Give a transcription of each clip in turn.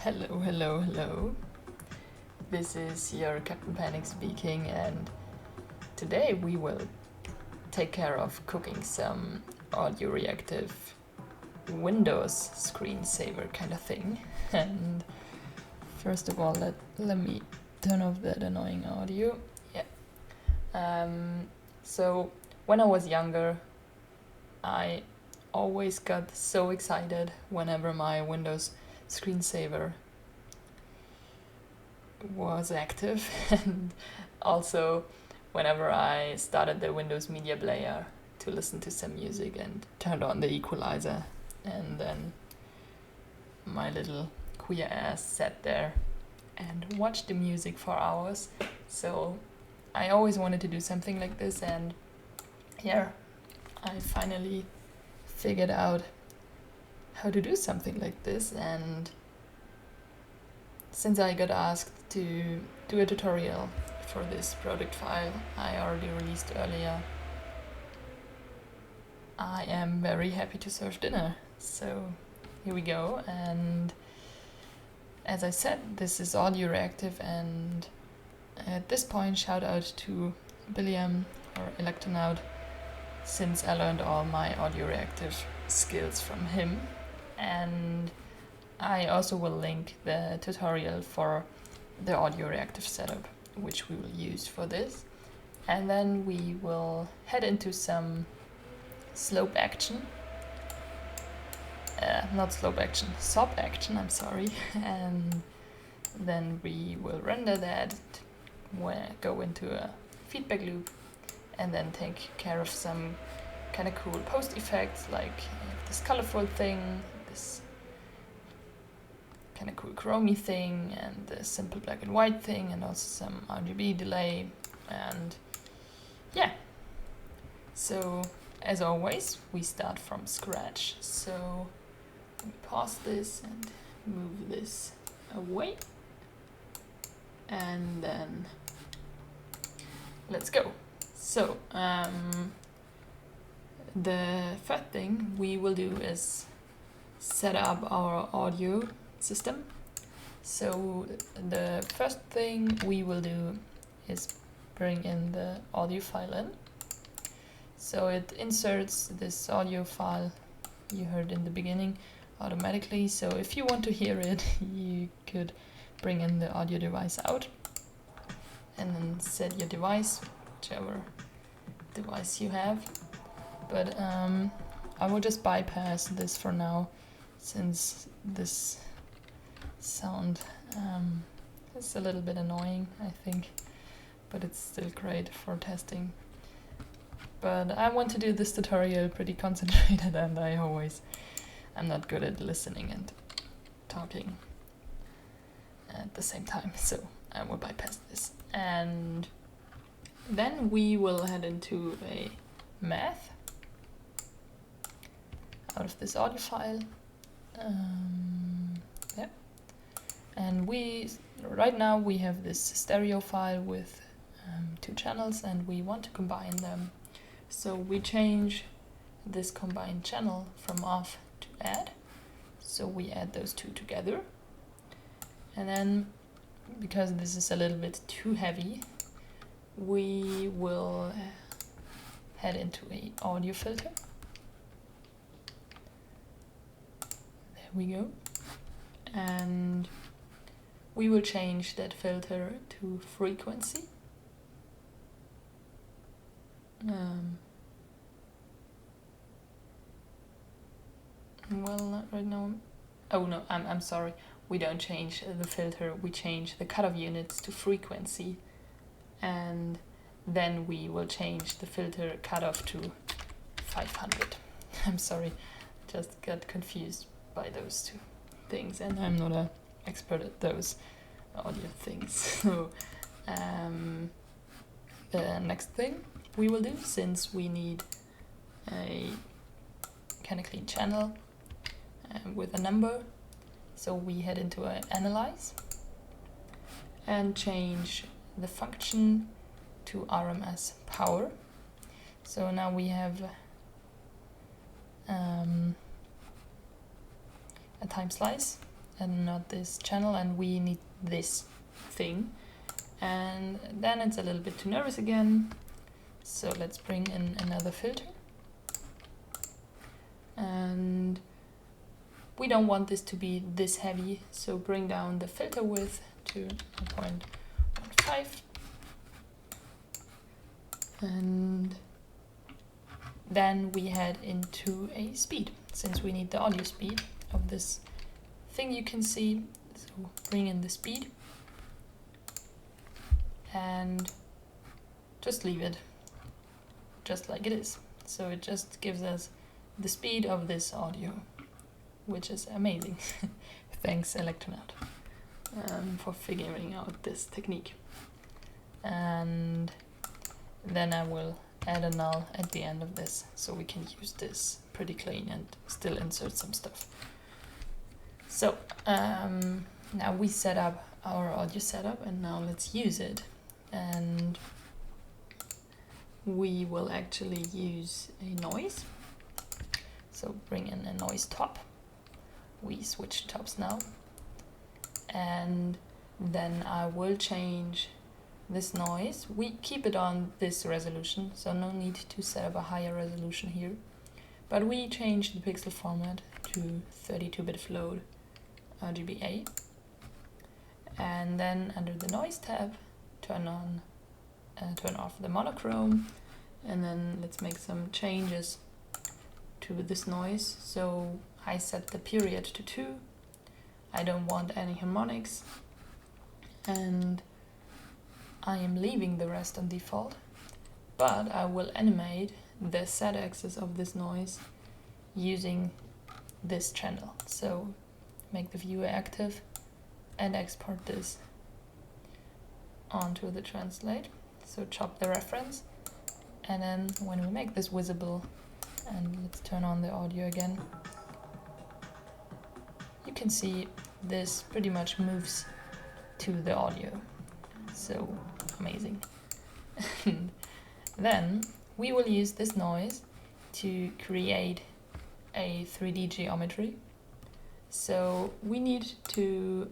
Hello, hello, hello. This is your Captain Panic speaking, and today we will take care of cooking some Audioreactive Windows screensaver kind of thing. And first of all, let me turn off that annoying audio. Yeah. So when I was younger, I always got so excited whenever my Windows screensaver was active, and also whenever I started the Windows Media Player to listen to some music and turned on the equalizer, and then my little queer ass sat there and watched the music for hours. So I always wanted to do something like this, and here I finally figured out how to do something like this. And since I got asked to do a tutorial for this project file I already released earlier, I am very happy to serve dinner. So here we go. And as I said, this is Audioreactive, and at this point shout out to Billiam or Electronaut, since I learned all my Audioreactive skills from him. And I also will link the tutorial for the Audioreactive setup, which we will use for this. And then we will head into some slope action. Not slope action, SOP action, I'm sorry. And then we will render that, go into a feedback loop, and then take care of some kind of cool post effects, like this colorful thing, this kind of cool chromey thing, and the simple black and white thing, and also some RGB delay. And yeah, so as always we start from scratch. So let me pause this and move this away, and then let's go. So the first thing we will do is set up our audio system. So the first thing we will do is bring in the audio file in. So it inserts this audio file you heard in the beginning automatically. So if you want to hear it, you could bring in the audio device out and then set your device, whichever device you have. But I will just bypass this for now, since this sound is a little bit annoying, I think, but it's still great for testing. But I want to do this tutorial pretty concentrated, and I'm not good at listening and talking at the same time, so I will bypass this. And then we will head into a math out of this audio file. Yeah. And right now we have this stereo file with 2 channels, and we want to combine them. So we change this combined channel from off to add. So we add those 2 together. And then, because this is a little bit too heavy, we will head into a audio filter. There we go. And we will change that filter to frequency. Well, not right now. Oh no, I'm sorry. We don't change the filter, we change the cutoff units to frequency. And then we will change the filter cutoff to 500. I'm sorry, just got confused by those 2 things, and I'm not an expert at those audio things. So the next thing we will do, since we need a kind of clean channel with a number, so we head into analyze and change the function to RMS power. So now we have a time slice and not this channel, and we need this thing. And then it's a little bit too nervous again. So let's bring in another filter. And we don't want this to be this heavy, so bring down the filter width to 0.15. And then we head into a speed, since we need the audio speed of this thing you can see. So bring in the speed and just leave it just like it is. So it just gives us the speed of this audio, which is amazing. Thanks Electronaut for figuring out this technique. And then I will add a null at the end of this, so we can use this pretty clean and still insert some stuff. So now we set up our audio setup, and now let's use it. And we will actually use a noise. So bring in a noise top. We switch tops now. And then I will change this noise. We keep it on this resolution, so no need to set up a higher resolution here. But we change the pixel format to 32-bit float RGBA. And then under the noise tab, turn off the monochrome. And then let's make some changes to this noise. So I set the period to 2. I don't want any harmonics. And I am leaving the rest on default, but I will animate the Z-axis of this noise using this channel. So make the viewer active and export this onto the translate. So chop the reference, and then when we make this visible, and let's turn on the audio again, you can see this pretty much moves to the audio. So amazing. And then we will use this noise to create a 3D geometry. So we need to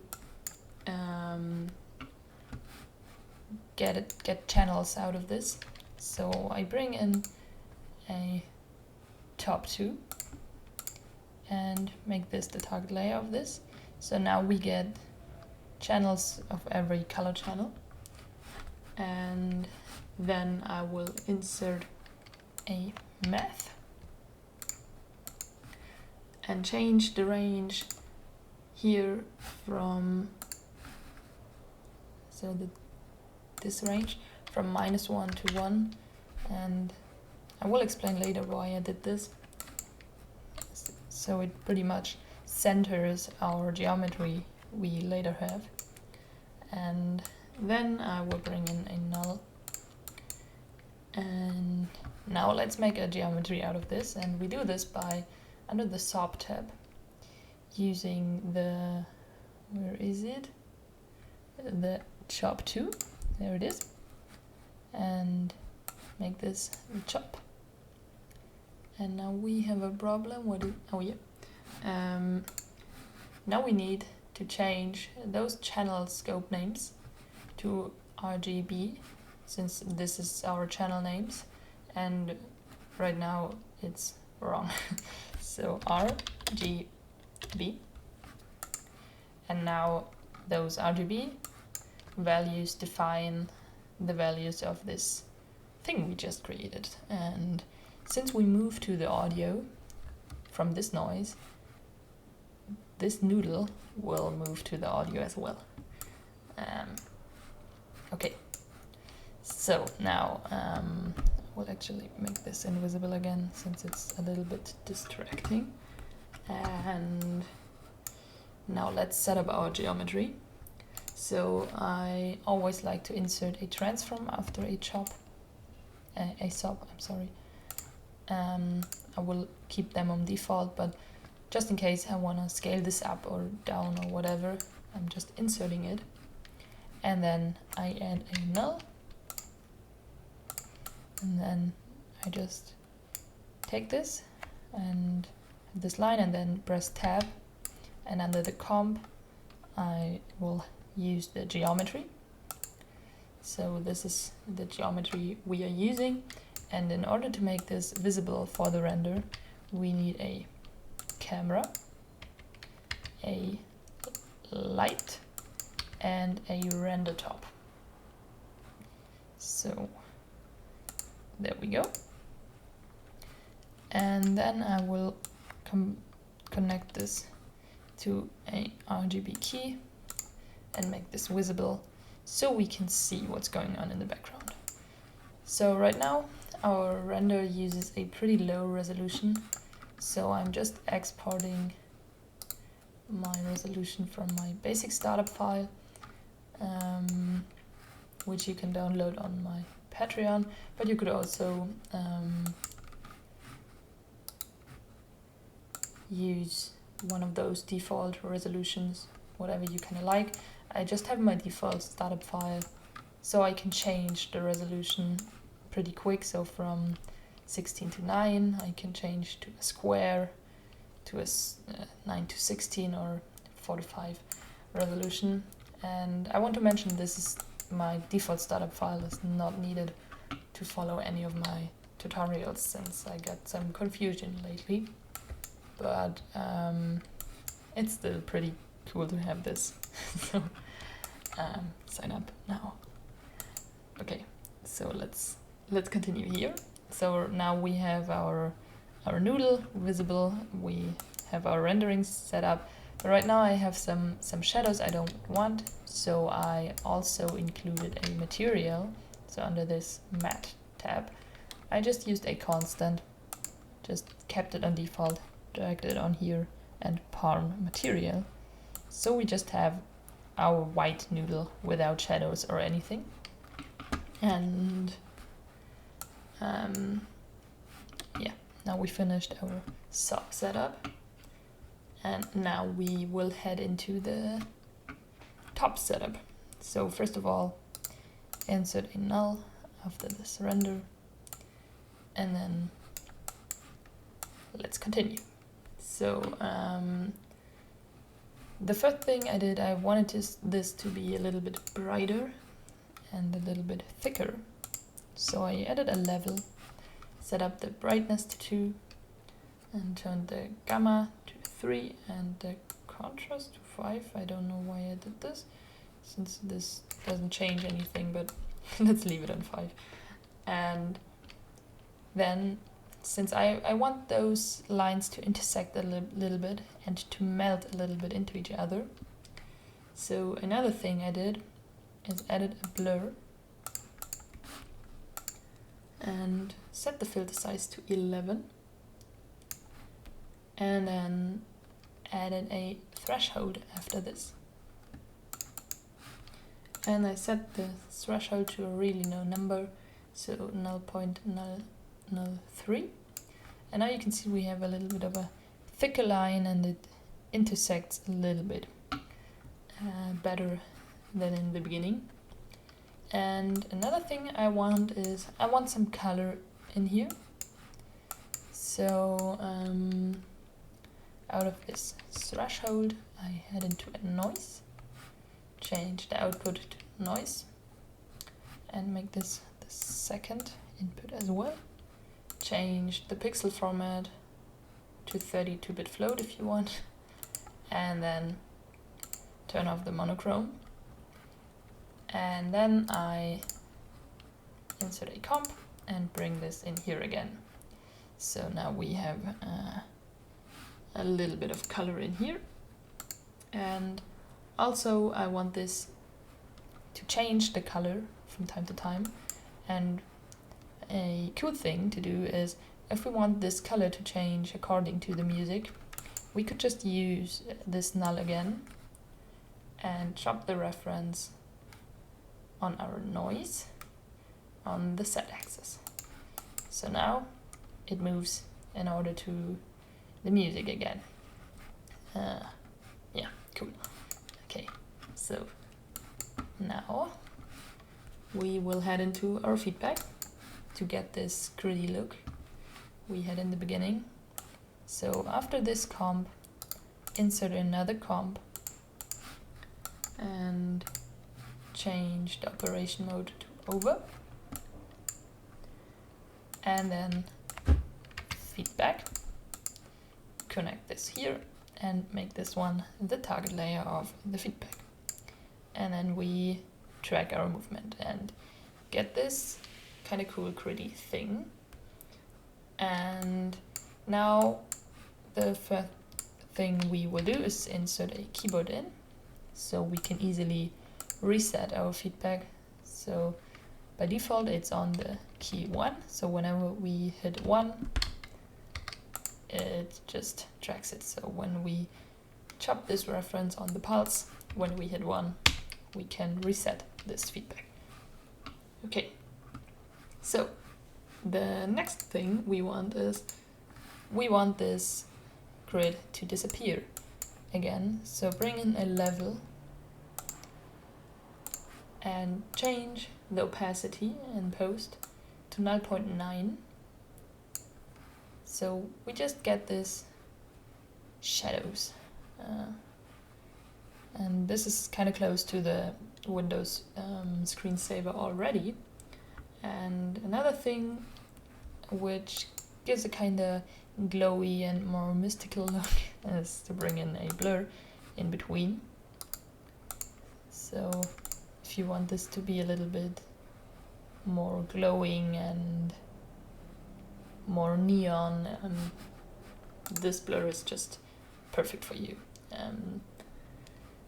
get channels out of this. So I bring in a top 2 and make this the target layer of this. So now we get channels of every color channel. And then I will insert a math and change the range here from, so this range from -1 to 1, and I will explain later why I did this. So it pretty much centers our geometry we later have. And then I will bring in a null. And now let's make a geometry out of this, and we do this by, under the SOP tab, using the, where is it? The chop 2, there it is. And make this the chop. And now we have a problem. Now we need to change those channel scope names to RGB, since this is our channel names, and right now it's wrong. So RGB, and now those RGB values define the values of this thing we just created. And since we move to the audio from this noise, this noodle will move to the audio as well. Okay, so now we'll actually make this invisible again, since it's a little bit distracting. And now let's set up our geometry. So I always like to insert a transform after a chop, a SOP, I'm sorry. I will keep them on default, but just in case I want to scale this up or down or whatever, I'm just inserting it. And then I add a null. And then I just take this and this line and then press tab. And under the comp, I will use the geometry. So this is the geometry we are using, and in order to make this visible for the render, we need a camera, a light, and a render top. So there we go. And then I will connect this to a RGB key and make this visible so we can see what's going on in the background. So right now our render uses a pretty low resolution, so I'm just exporting my resolution from my basic startup file, which you can download on my Patreon, but you could also use one of those default resolutions, whatever you kind of like. I just have my default startup file, so I can change the resolution pretty quick. So from 16 to 9, I can change to a square, to a 9 to 16 or 45 resolution. And I want to mention this is my default startup file, is not needed to follow any of my tutorials, since I got some confusion lately. But it's still pretty cool to have this. So sign up now. Okay, so let's continue here. So now we have our noodle visible, we have our rendering set up, but right now I have some shadows I don't want, so I also included a material. So under this matte tab, I just used a constant, just kept it on default, dragged it on here, and palm material. So we just have our white noodle without shadows or anything. And yeah, now we finished our sub setup, and now we will head into the top setup. So first of all, insert a null after this render, and then let's continue. So the first thing I did, I wanted this to be a little bit brighter and a little bit thicker. So I added a level, set up the brightness to 2, and turned the gamma to 3 and the contrast to 5. I don't know why I did this, since this doesn't change anything, but let's leave it on 5. And then, since I want those lines to intersect a little bit and to melt a little bit into each other, so another thing I did is added a blur and set the filter size to 11, and then added a threshold after this. And I set the threshold to a really low number, so 0.003. And now you can see we have a little bit of a thicker line, and it intersects a little bit better than in the beginning. And another thing I want is, I want some color in here. So out of this threshold, I head into a noise, change the output to noise, and make this the second input as well. Change the pixel format to 32-bit float if you want, and then turn off the monochrome. And then I insert a comp and bring this in here again. So now we have a little bit of color in here. And also I want this to change the color from time to time. And a cool thing to do is, if we want this color to change according to the music, we could just use this null again and chop the reference on our noise on the Z axis. So now it moves in order to the music again. Yeah, cool. Okay, so now we will head into our feedback to get this gritty look we had in the beginning. So after this comp, insert another comp and change the operation mode to over, and then feedback, connect this here and make this one the target layer of the feedback. And then we track our movement and get this kind of cool gritty thing. And now the first thing we will do is insert a keyboard in, so we can easily reset our feedback. So by default it's on the key 1, so whenever we hit 1 it just tracks it. So when we chop this reference on the pulse, when we hit 1 we can reset this feedback. Okay, so the next thing we want is we want this grid to disappear again, so bring in a level and change the opacity in post to 0.9, so we just get this shadows, and this is kind of close to the Windows screensaver already. And another thing which gives a kind of glowy and more mystical look is to bring in a blur in between. So if you want this to be a little bit more glowing and more neon, this blur is just perfect for you.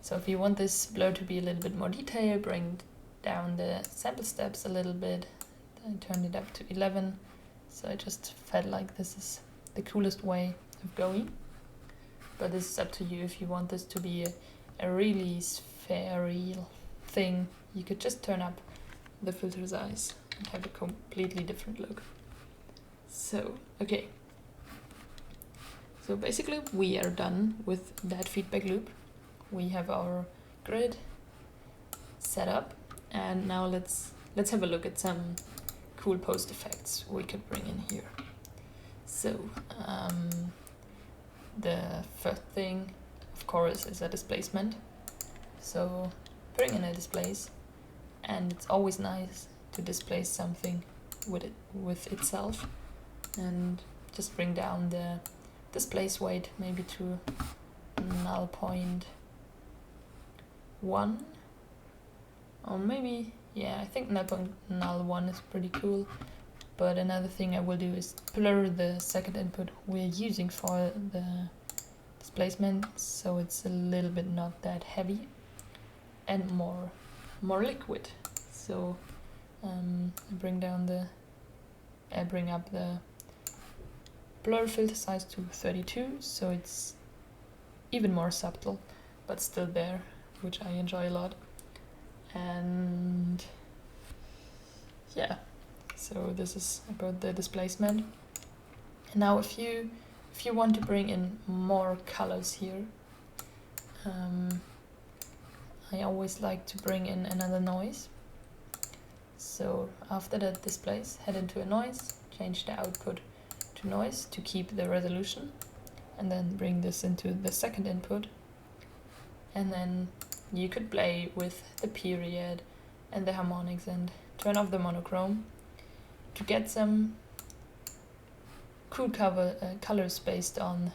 So if you want this blur to be a little bit more detailed, bring down the sample steps a little bit. I turned it up to 11, so I just felt like this is the coolest way of going. But this is up to you. If you want this to be a really spherical thing, you could just turn up the filter size and have a completely different look. So, okay. So basically we are done with that feedback loop. We have our grid set up, and now let's have a look at some cool post effects we could bring in here. So the first thing, of course, is a displacement. So bring in a displace, and it's always nice to displace something with itself, and just bring down the displace weight maybe to 0.1, or maybe, yeah, I think 0.01 is pretty cool. But another thing I will do is blur the second input we're using for the displacement, so it's a little bit not that heavy and more liquid. So bring up the blur filter size to 32, so it's even more subtle but still there, which I enjoy a lot. And yeah, so this is about the displacement. And now if you want to bring in more colors here, I always like to bring in another noise. So after that displace, head into a noise, change the output to noise to keep the resolution, and then bring this into the second input. And then you could play with the period and the harmonics and turn off the monochrome to get some cool colors based on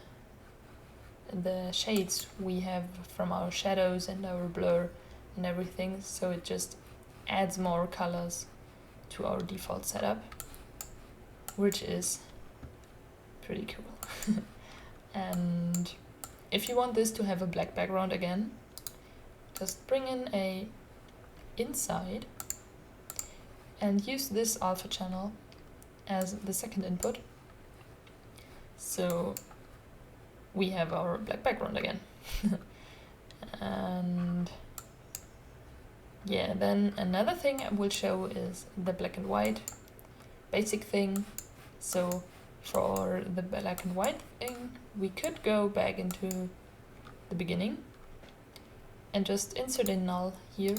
the shades we have from our shadows and our blur and everything. So it just adds more colors to our default setup, which is pretty cool. And if you want this to have a black background again, just bring in a inside and use this alpha channel as the second input. So we have our black background again. And yeah, then another thing I will show is the black and white basic thing. So for the black and white thing, we could go back into the beginning and just insert a null here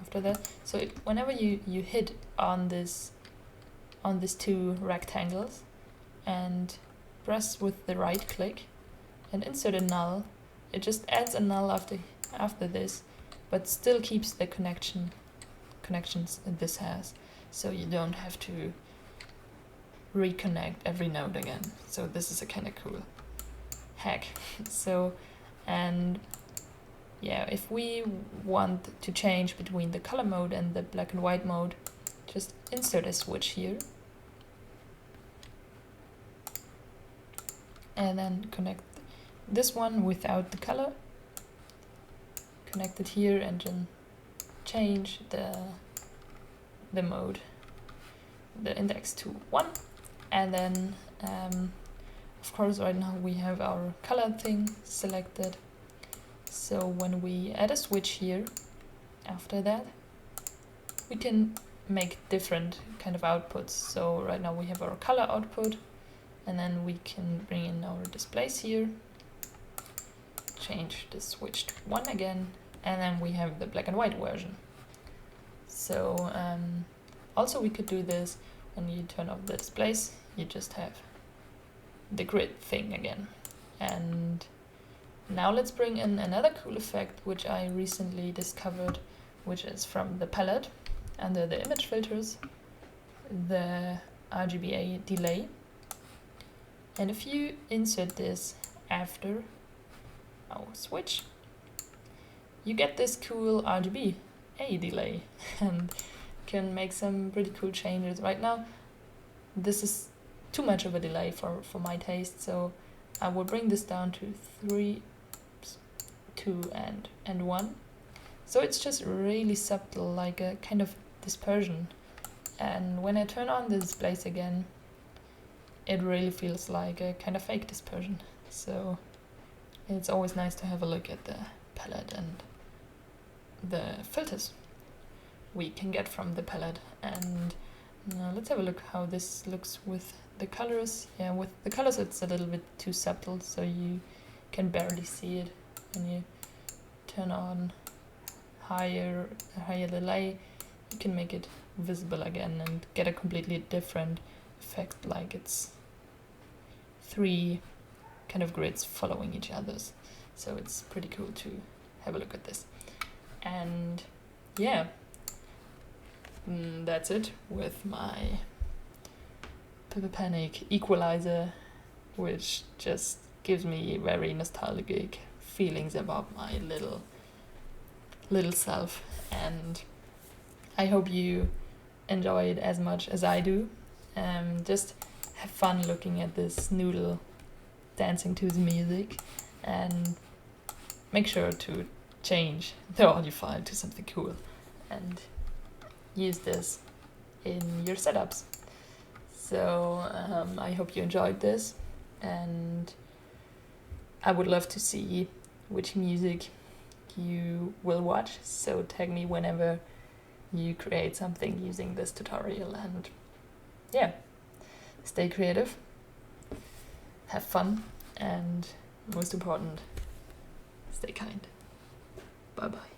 after that. So whenever you hit on these two rectangles and press with the right click and insert a null, it just adds a null after this but still keeps the connections this has, so you don't have to reconnect every node again. So this is a kind of cool hack. So, and yeah, if we want to change between the color mode and the black and white mode, just insert a switch here and then connect this one without the color, connect it here, and then change the mode, the index to 1. And then of course right now we have our color thing selected, so when we add a switch here, after that we can make different kind of outputs. So right now we have our color output, and then we can bring in our displays here, change the switch to 1 again, and then we have the black and white version. So also we could do this when you turn off the displays, you just have the grid thing again. And now let's bring in another cool effect which I recently discovered, which is from the palette under the image filters, the RGBA delay. And if you insert this after our switch, you get this cool RGBA delay and can make some pretty cool changes. Right now this is too much of a delay for my taste, so I will bring this down to 3, 2 and 1. So it's just really subtle, like a kind of dispersion. And when I turn on the displays again, it really feels like a kind of fake dispersion. So it's always nice to have a look at the palette and the filters we can get from the palette. And now let's have a look how this looks with the colors. Yeah, with the colors it's a little bit too subtle, so you can barely see it. When you turn on higher delay, you can make it visible again and get a completely different effect, like it's 3 kind of grids following each other's. So it's pretty cool to have a look at this. And yeah, that's it with my Panic equalizer, which just gives me very nostalgic feelings about my little self. And I hope you enjoy it as much as I do. Just have fun looking at this noodle dancing to the music, and make sure to change the audio file to something cool and use this in your setups. So I hope you enjoyed this, and I would love to see which music you will watch, so tag me whenever you create something using this tutorial. And yeah, stay creative, have fun, and most important, stay kind. Bye bye.